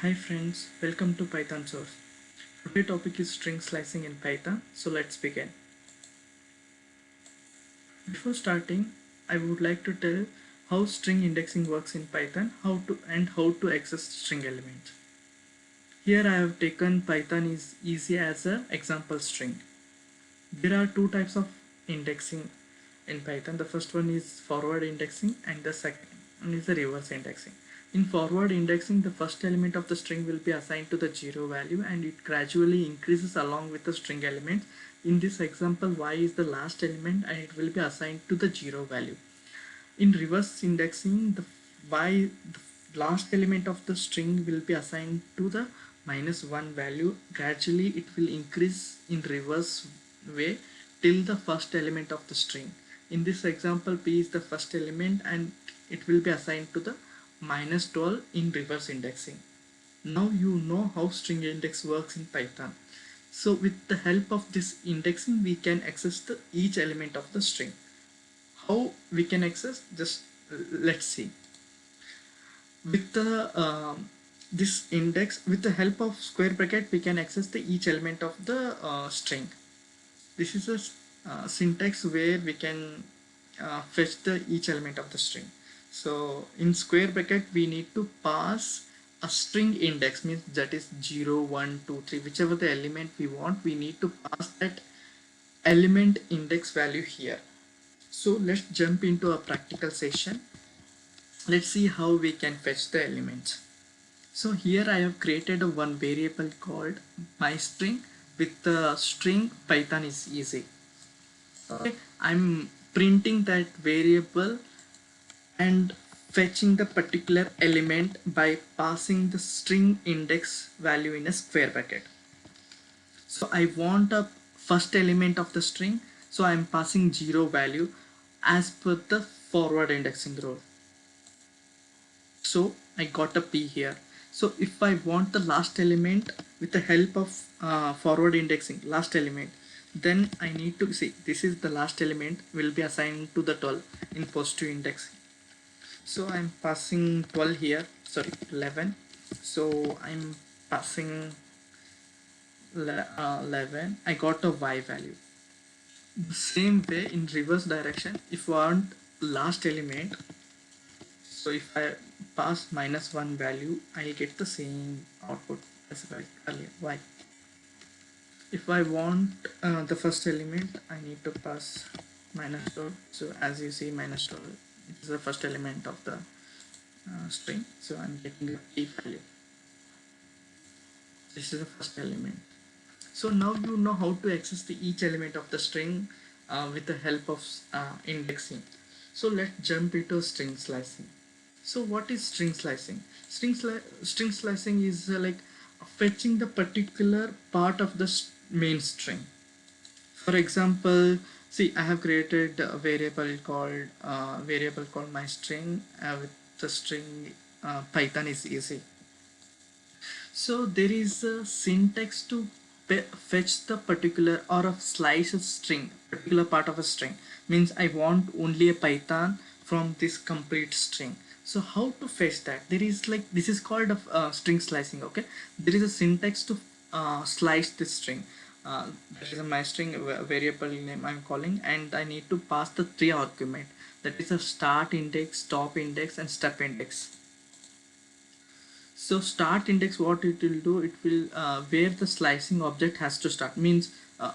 Hi friends, welcome to Python Source. Today's topic is string slicing in Python, so let's begin. Before starting, I would like to tell how string indexing works in Python, how to access string elements. Here I have taken Python is easy as an example string. There are two types of indexing in Python. The first one is forward indexing and the second one is the reverse indexing. In forward indexing, the first element of the string will be assigned to the 0 value and it gradually increases along with the string elements. In this example, y is the last element and it will be assigned to the 0 value. In reverse indexing, the last element of the string will be assigned to the -1 value. Gradually it will increase in reverse way till the first element of the string. In this example, p is the first element and it will be assigned to the -12 in reverse indexing. Now you know how string index works in Python. So with the help of this indexing, we can access each element of the string. How we can access, just let's see. With the this index, with the help of square bracket, we can access the each element of the string. This is a syntax where we can fetch the each element of the string. So in square bracket we need to pass a string index, means that is 0 1 2 3, whichever the element we want, we need to pass that element index value here. So let's jump into a practical session. Let's see how we can fetch the elements. So here I have created a one variable called myString with the string Python is easy. Okay, I'm printing that variable and fetching the particular element by passing the string index value in a square bracket. So I want a first element of the string, so I'm passing 0 value as per the forward indexing rule. So I got a p here. So if I want the last element with the help of forward indexing, last element, then I need to see this is the last element will be assigned to the 12 in positive indexing. So I'm passing 12 here, sorry 11. So I'm passing 11. I got a y value. The same way in reverse direction, if I want last element, so if I pass -1 value, I'll get the same output as earlier. Why? If I want the first element, I need to pass -12. So as you see, -12 is the first element of the string. So I'm getting a p value. This is the first element. So now you know how to access the each element of the string with the help of indexing. So let's jump into string slicing. So what is string slicing? String slicing is like fetching the particular part of the main string. For example, see I have created a variable called my string with the string Python is easy. So there is a syntax to fetch the particular or a slice of string, particular part of a string. Means I want only a Python from this complete string. So how to fetch that? There is like, this is called a string slicing. Okay, there is a syntax to slice this string. That is my string variable name I'm calling, and I need to pass the three argument. That is a start index, stop index, and step index. So start index, what it will do, it will where the slicing object has to start, means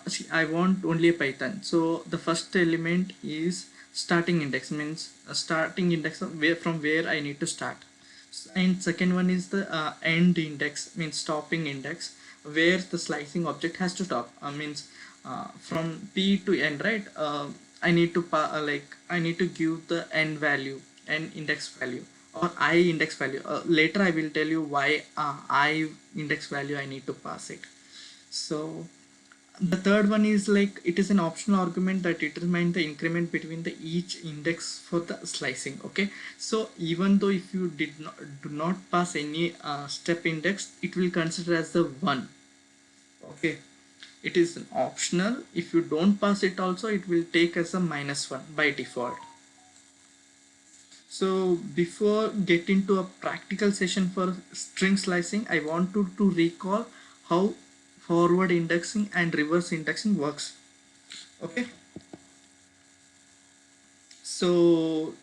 see, I want only a Python, so the first element is starting index, means a starting index of where from where I need to start, and second one is the end index, means stopping index, where the slicing object has to stop, means from p to n, right? I need to I need to give the n value, n index value, or I index value. Later I will tell you why I index value I need to pass it. So the third one is like, it is an optional argument that determines the increment between the each index for the slicing. Okay, so even though if you do not pass any step index, it will consider as the 1. Okay, it is an optional. If you don't pass it also, it will take as a -1 by default. So before get into a practical session for string slicing, I want to recall how forward indexing and reverse indexing works. Okay, so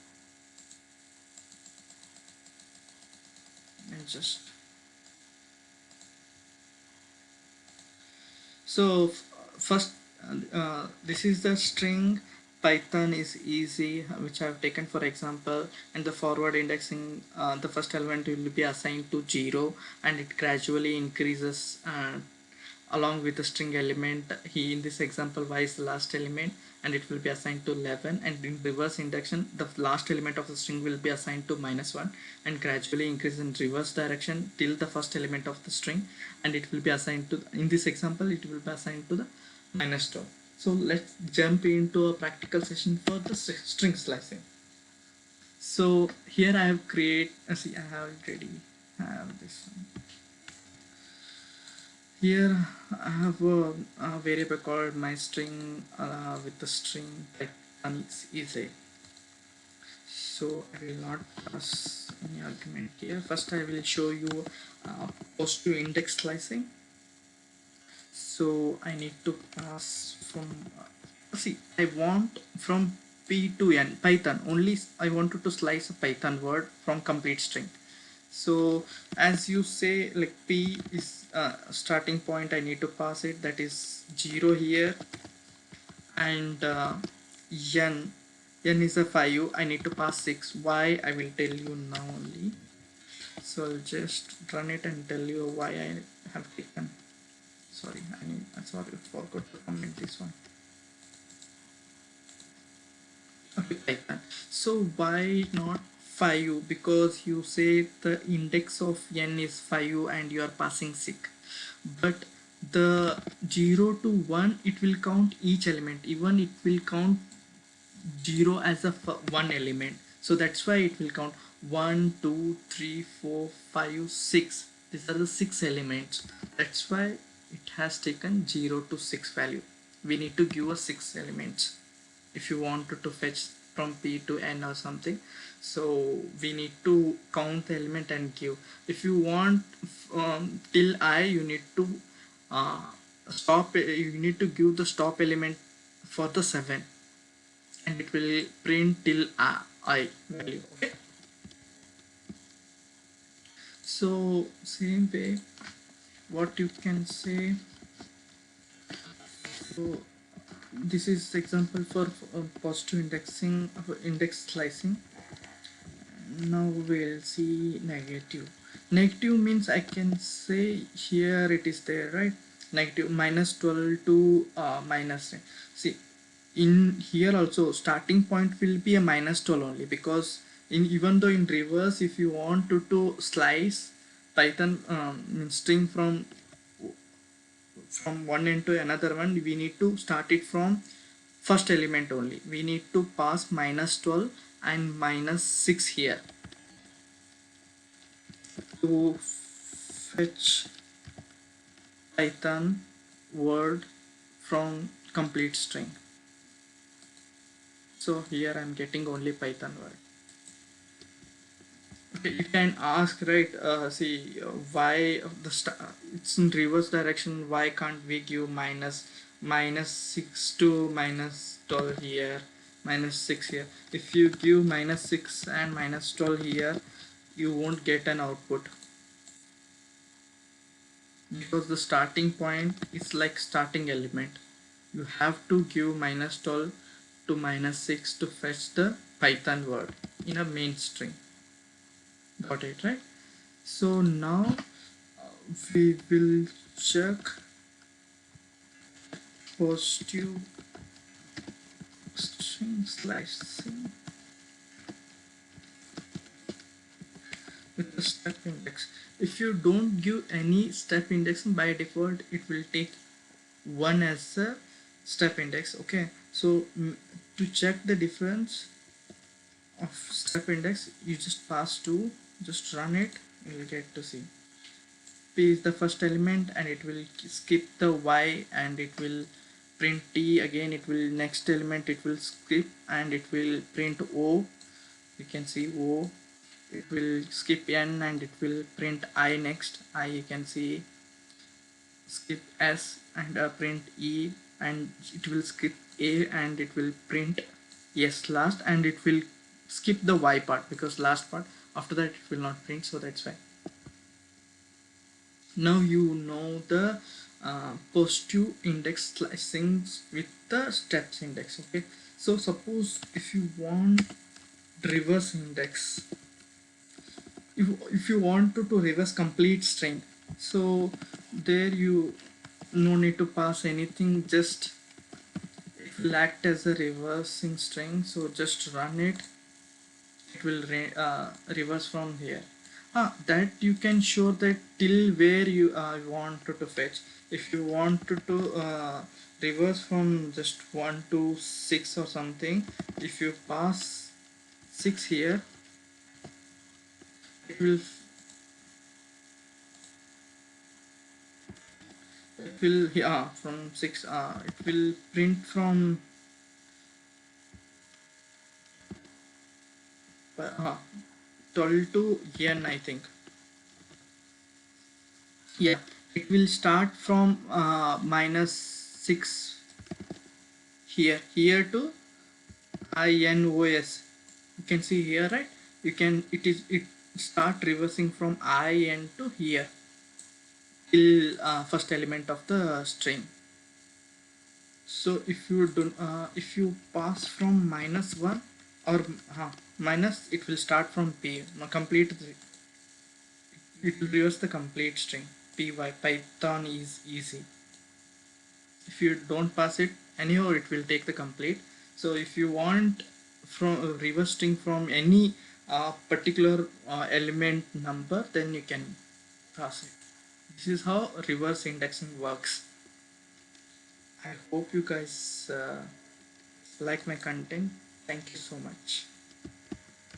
I just so first this is the string. Python is easy, which I have taken for example, and the forward indexing, the first element will be assigned to 0 and it gradually increases along with the string element. He in this example y is the last element and it will be assigned to 11, and in reverse induction the last element of the string will be assigned to -1 and gradually increase in reverse direction till the first element of the string, and it will be assigned to, in this example it will be assigned to the -2. So let's jump into a practical session for the string slicing. So here I have create see I have already have this one. Here I have a variable called my string with the string Python is easy. So I will not pass any argument here. First I will show you post to index slicing. So I need to pass from see I want from P to N Python only. I wanted to slice a Python word from complete string. So as you say, like P is starting point, I need to pass it, that is 0 here, and n n is a 5, I need to pass 6. Why, I will tell you now only. So I'll just run it and tell you why I have taken, sorry, sorry, I forgot to comment this one. Okay, Python. So why not 5? Because you say the index of n is 5 and you are passing 6, but the 0 to 1 it will count each element, even it will count 0 as a one element, so that's why it will count 1 2 3 4 5 6. These are the 6 elements, that's why it has taken 0 to 6 value. We need to give us 6 elements if you want to fetch from P to N or something. So we need to count the element and give. If you want till I, you need to uh, stop, you need to give the stop element for the 7 and it will print till I value. Okay, so same way what you can say. So this is example for positive indexing, index slicing. Now we'll see negative. Negative means I can say here it is there, right? Negative -12 to -10. See, in here also starting point will be a -12 only, because in even though in reverse if you want to slice Python string from one end to another one, we need to start it from first element only. We need to pass -12 and -6 here to fetch Python word from complete string. So here I'm getting only Python word. Okay, you can ask, right? See, why it's in reverse direction? Why can't we give -6 to -12 here, -6 here? If you give -6 and -12 here, you won't get an output, because the starting point is like starting element. You have to give -12 to -6 to fetch the Python word in a main string. Got it, right? So now we will check positive string slicing with the step index. If you don't give any step index, by default it will take 1 as a step index. Okay, so to check the difference of step index, you just pass 2, just run it, you will get to see P is the first element and it will skip the Y and it will print T again. It will next element it will skip and it will print O. you can see O, it will skip N and it will print I next. I, you can see, skip S and print E, and it will skip A and it will print S last, and it will skip the Y part because last part, after that it will not print, so that's why. Now you know the positive index slicing with the steps index. Okay, so suppose if you want reverse index, if you want to reverse complete string, so there you no need to pass anything, just it will act as a reversing string, so just run it, it will reverse from here. That you can show that till where you want to fetch. If you want to reverse from just 1 to 6 or something, if you pass 6 here, it will yeah, from 6 it will print from 12 to n, I think. Yeah, it will start from -6 here to INOS. You can see here, right? You can, it start reversing from IN to here till first element of the string. So if you do if you pass from -1 or minus, it will start from P, complete it will reverse the complete string. Py, Python is easy. If you don't pass it, anyhow it will take the complete. So if you want from reverse string from any particular element number, then you can pass it. This is how reverse indexing works. I hope you guys like my content. Thank you so much.